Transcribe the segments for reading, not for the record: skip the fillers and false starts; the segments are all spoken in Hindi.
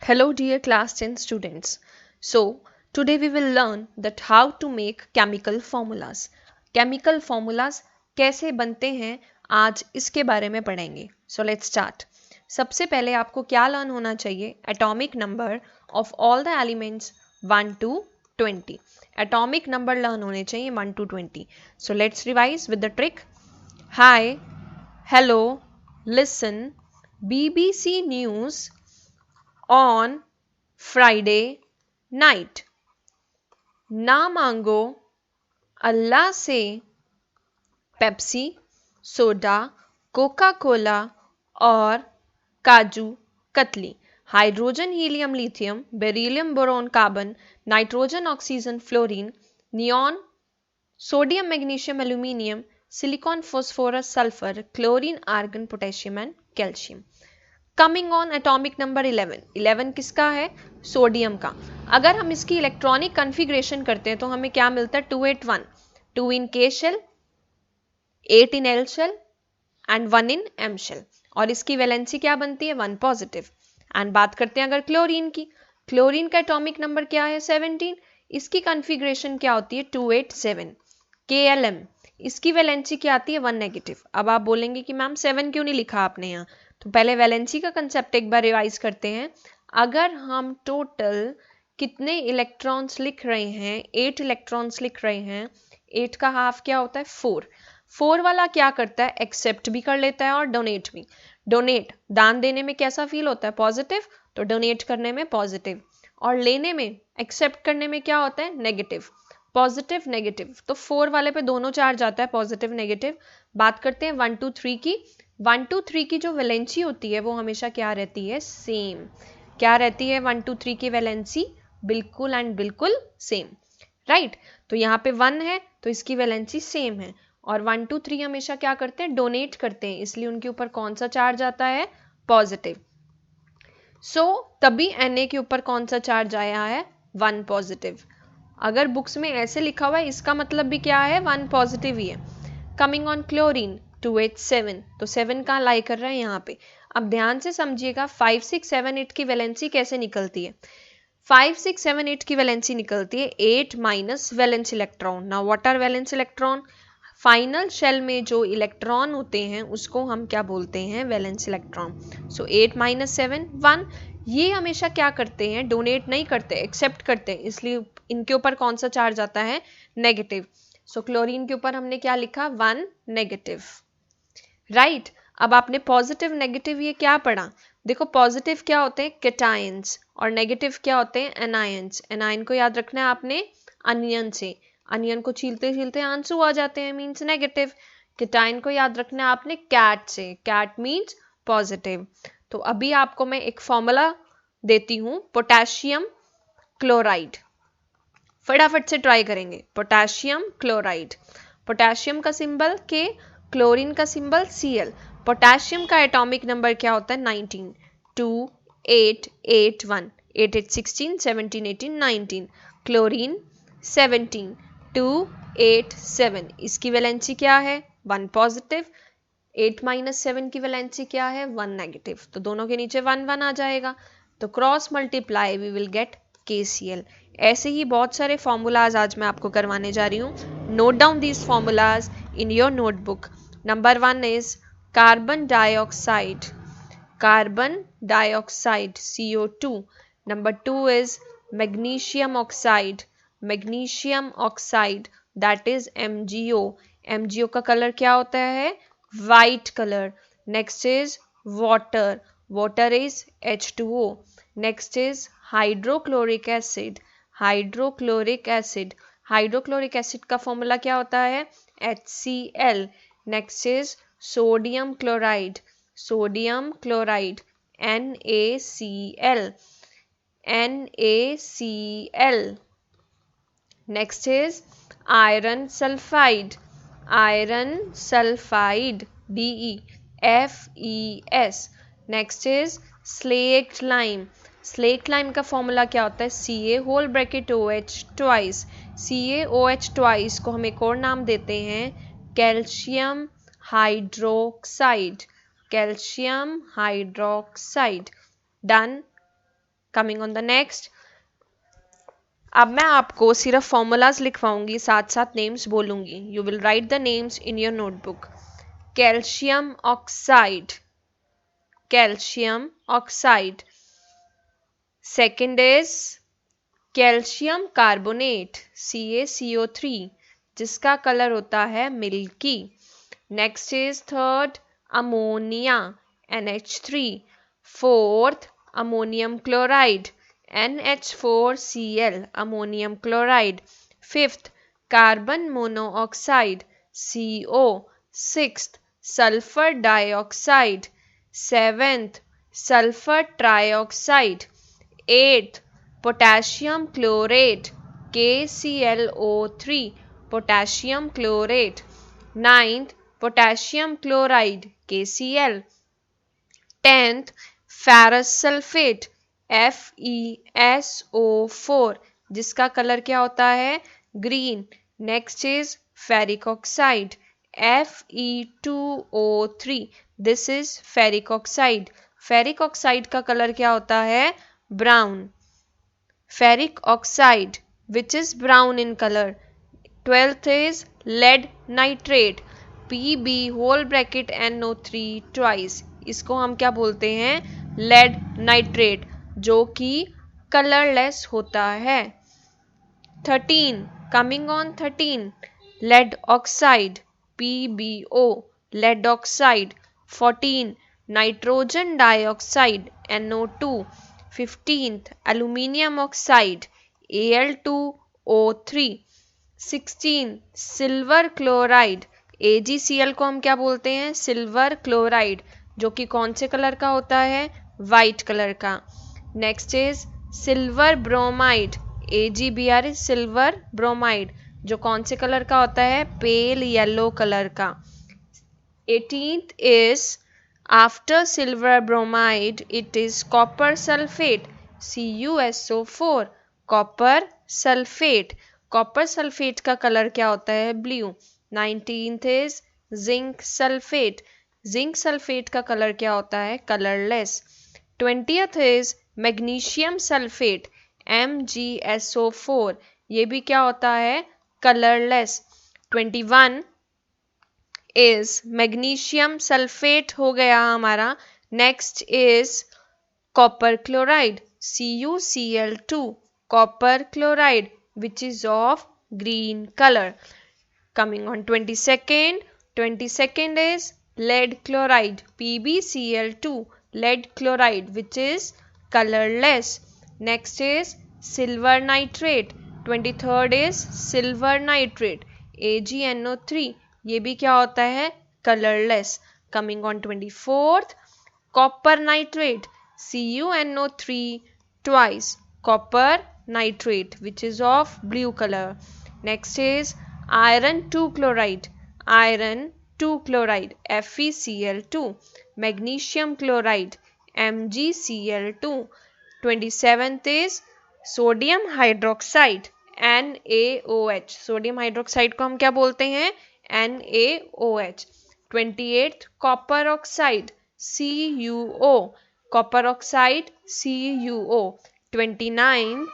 Hello dear class 10 students. So today we will learn that how to make chemical formulas. Chemical formulas कैसे बनते हैं आज इसके बारे में पढ़ेंगे. So let's start. सबसे पहले आपको क्या लर्न होना चाहिए? Atomic number of all the elements 1 to 20. Atomic number learn होने चाहिए 1 to 20. So let's revise with the trick. Hi, hello, listen, BBC News on Friday night. ना मांगो अल्लाह से पेप्सी, सोडा, कोका कोला और kaju katli. Hydrogen, helium, lithium, beryllium, boron, carbon, nitrogen, oxygen, fluorine, neon, sodium, magnesium, aluminium, silicon, phosphorus, sulphur, chlorine, argon, potassium and calcium. Coming on atomic number 11 किसका है? सोडियम का. अगर हम इसकी इलेक्ट्रॉनिक कन्फिग्रेशन करते हैं तो हमें क्या मिलता है? 281, 2 in K shell, 8 in L shell and 1 in M shell. और इसकी वैलेंसी क्या बनती है? 1 पॉजिटिव. एंड बात करते हैं अगर क्लोरीन की. क्लोरीन का एटॉमिक नंबर क्या है? 17. इसकी कन्फिग्रेशन क्या होती है? 287. KLM, इसकी वैलेंसी क्या आती है? 1 नेगेटिव. अब आप बोलेंगे कि मैम 7 क्यों नहीं लिखा आपने यहाँ? तो पहले वैलेंसी का कंसेप्ट एक बार रिवाइज करते हैं. अगर हम टोटल कितने इलेक्ट्रॉन्स लिख रहे हैं? 8 इलेक्ट्रॉन्स लिख रहे हैं. 8 का हाफ क्या होता है? 4. 4 वाला क्या करता है? एक्सेप्ट भी कर लेता है और डोनेट भी. डोनेट, दान देने में कैसा फील होता है? पॉजिटिव. तो डोनेट करने में पॉजिटिव. और लेने में, एक्सेप्ट करने में क्या होता है? नेगेटिव. Positive negative. तो 4 वाले पे दोनों चार्ज आता है, पॉजिटिव नेगेटिव. बात करते हैं 1 2 3 की. 1 2 3 की जो वैलेंसी होती है वो हमेशा क्या रहती है? सेम. क्या रहती है 1 2 3 की वैलेंसी? बिल्कुल एंड बिल्कुल सेम. राइट. तो यहाँ पे 1 है तो इसकी वैलेंसी सेम है. और 1 2 3 हमेशा क्या करते हैं? डोनेट करते हैं, इसलिए उनके ऊपर कौन सा चार्ज आता है? पॉजिटिव. सो तभी Na के ऊपर कौन सा चार्ज आया है? 1 पॉजिटिव. अगर बुक्स में ऐसे लिखा हुआ है इसका मतलब भी क्या है? 1 पॉजिटिव ही है. Coming on chlorine 287. तो 7 कहाँ लाई कर रहा है? यहाँ पे. अब ध्यान से समझिएगा 5 6 7 8 की वैलेंसी कैसे निकलती है. 5 6 7 8 की वैलेंसी निकलती है 8 minus valence electron. Now what are valence electron? Final shell में जो इलेक्ट्रॉन होते हैं उसको हम क्या बोलते हैं? Valence electron. So 8 minus 7 1. ये हमेशा क्या करते हैं? डोनेट नहीं करते, एक्सेप्ट करते हैं, इसलिए इनके ऊपर कौन सा चार्ज आता है? नेगेटिव. सो क्लोरीन के ऊपर हमने क्या लिखा? 1 नेगेटिव. राइट. अब आपने पॉजिटिव नेगेटिव ये क्या पढ़ा? देखो पॉजिटिव क्या होते हैं? कैटायंस. और नेगेटिव क्या होते हैं? एनायंस. एनायन को याद रखना है आपने अनियन से. अनियन को छीलते छीलते आंसू आ जाते हैं, मीन्स नेगेटिव. कैटायन को याद रखना है आपने कैट से. Cat means positive. तो अभी आपको मैं एक फॉर्मूला देती हूं, पोटेशियम क्लोराइड. फटाफट से ट्राई करेंगे. Potassium chloride. पोटेशियम का सिंबल के, क्लोरीन का सिंबल Cl. पोटेशियम का एटॉमिक नंबर क्या होता है? 19. 2 8 8 1. 8 8 16 17 18 19. क्लोरीन 17. 2 8 7. इसकी वैलेंसी क्या है? 1 पॉजिटिव. 8 माइनस 7 की वैलेंसी क्या है? 1 नेगेटिव. तो दोनों के नीचे 1 1 आ जाएगा. तो cross multiply we will get KCl. ऐसे ही बहुत सारे फॉर्मूलाज आज मैं आपको करवाने जा रही हूँ. Note down these formulas in your notebook. Number 1 is carbon dioxide. Carbon dioxide CO2. Number 2 is magnesium oxide. magnesium oxide that is MgO. MgO का कलर क्या होता है? White colour. Next is water. Water is H2O. Next is hydrochloric acid. Hydrochloric acid. Hydrochloric acid का फॉर्मूला क्या होता है? HCl. Next is sodium chloride. Sodium chloride NaCl. NaCl. Next is iron sulfide. Iron sulfide DeFeS. Next is slaked lime. Slaked lime का फॉर्मूला क्या होता है? Ca whole bracket OH twice. CaOH twice को हम एक और नाम देते हैं calcium hydroxide. Calcium hydroxide. Done. Coming on the next, अब मैं आपको सिर्फ फॉर्मूलाज लिखवाऊंगी, साथ साथ नेम्स बोलूंगी. You will write the names in your notebook. Calcium oxide, calcium oxide. Second is calcium carbonate, CaCO3, जिसका कलर होता है milky. Next is third ammonia, NH3. Fourth ammonium chloride, NH4Cl, ammonium chloride. Fifth carbon monoxide, CO. Sixth sulphur dioxide. Seventh sulphur trioxide. Eighth potassium chlorate, KClO3, potassium chlorate. Ninth potassium chloride, KCl. Tenth ferrous sulphate, FeSO4, जिसका कलर क्या होता है green. Next is ferric oxide, Fe2O3, this is ferric oxide. Ferric oxide का कलर क्या होता है brown. Ferric oxide which is brown in color. 12th is lead nitrate, Pb whole bracket NO3 twice. इसको हम क्या बोलते हैं lead nitrate, जो कि कलरलेस होता है. 13 coming on 13 lead oxide, PbO, lead oxide. 14 nitrogen dioxide, NO2. 15th aluminium oxide, Al2O3. 16 silver chloride, AgCl को हम क्या बोलते हैं सिल्वर क्लोराइड, जो कि कौन से कलर का होता है वाइट कलर का. Next is silver bromide, AgBr, silver bromide, जो कौन से कलर का होता है पेल येलो कलर का. 18th is after silver bromide it is copper sulfate, CuSO4, copper sulphate. Copper sulphate का कलर क्या होता है blue. 19th is zinc sulphate, zinc sulphate का कलर क्या होता है colourless. 20th is magnesium sulphate, MgSO4, ये भी क्या होता है कलरलेस. 21 इज मैग्नीशियम सल्फेट हो गया हमारा. Next is copper chloride, CuCl2, copper chloride, which is of green color. Coming on 22nd is lead chloride, PbCl2, lead chloride, which is colorless. Next is silver nitrate. 23rd is silver nitrate, AgNO3, ये भी क्या होता है colorless. Coming on 24th copper nitrate, CuNO3 twice, copper nitrate, which is of blue color. Next is iron 2 chloride, iron 2 chloride, FeCl2, magnesium chloride, MgCl2. 27th is sodium hydroxide, NaOH, sodium hydroxide को हम क्या बोलते हैं NaOH. 28th copper oxide, CuO, copper oxide CuO. 29th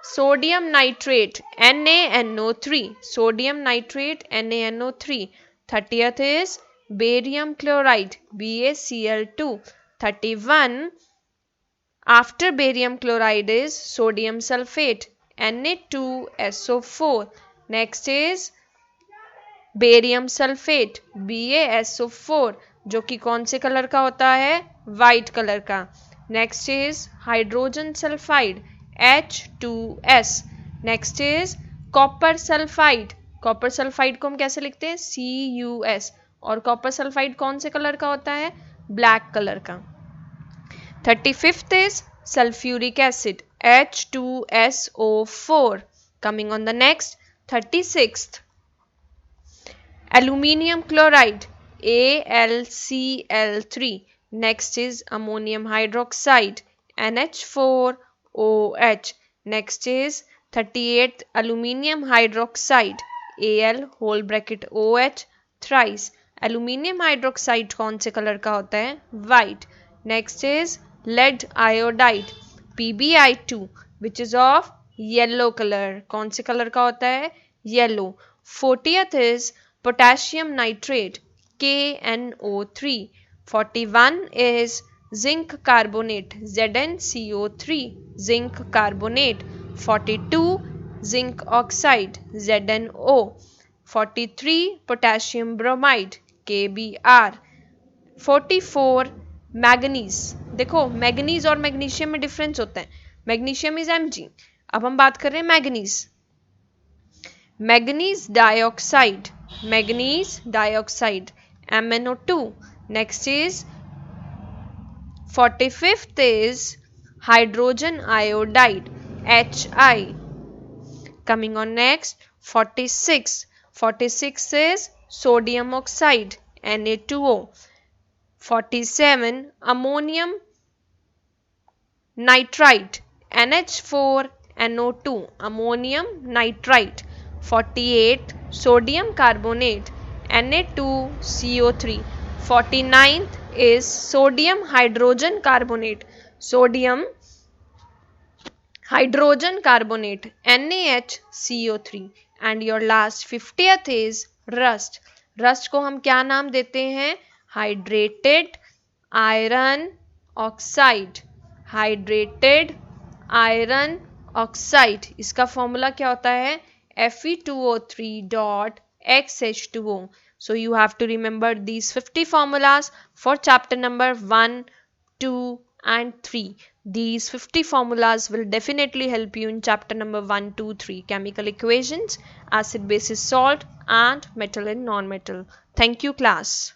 sodium nitrate, NaNO3, sodium nitrate NaNO3. 30th is barium chloride, BaCl2. 31 after barium chloride is sodium sulfate, Na2SO4. next is barium sulphate, BaSO4, जो कि कौन से कलर का होता है वाइट कलर का. Next is hydrogen sulphide, H2S. Next is copper sulphide, copper sulphide को हम कैसे लिखते हैं CuS, और कॉपर सल्फाइड कौन से कलर का होता है ब्लैक कलर का. 35th is sulfuric acid, H2SO4. coming on the next 36th aluminium chloride, AlCl3. next is ammonium hydroxide, NH4OH. next is 38th aluminium hydroxide, Al whole bracket OH thrice. aluminium hydroxide कौन से कलर का होता है white. next is lead iodide, PbI2 which is of yellow color. कौन से कलर का होता है? Yellow. 40th is potassium nitrate KNO3. 41 is zinc carbonate ZnCO3 zinc carbonate. 42 zinc oxide ZnO. 43 potassium bromide KBr. 44 manganese. देखो मैग्नीज और मैग्नीशियम में डिफरेंस होता है. Magnesium is Mg. अब हम बात कर रहे हैं manganese. Manganese dioxide. Manganese dioxide MnO2. Next is 45th is hydrogen iodide Hi. Coming on next 46. 46 is sodium oxide Na2O. 47 ammonium nitrite NH4NO2 ammonium nitrite. 48 sodium carbonate Na2CO3. 49th is sodium hydrogen carbonate. Sodium hydrogen carbonate NaHCO3. And your last 50th is rust. Rust को हम क्या नाम देते हैं? Hydrated iron oxide. Hydrated iron oxide. इसका फॉर्मूला क्या होता है? Fe2O3.XH2O. So you have to remember these 50 formulas for chapter number 1, 2 and 3. These 50 formulas will definitely help you in chapter number 1, 2, 3 chemical equations, acid basis salt and metal and non-metal. Thank you class.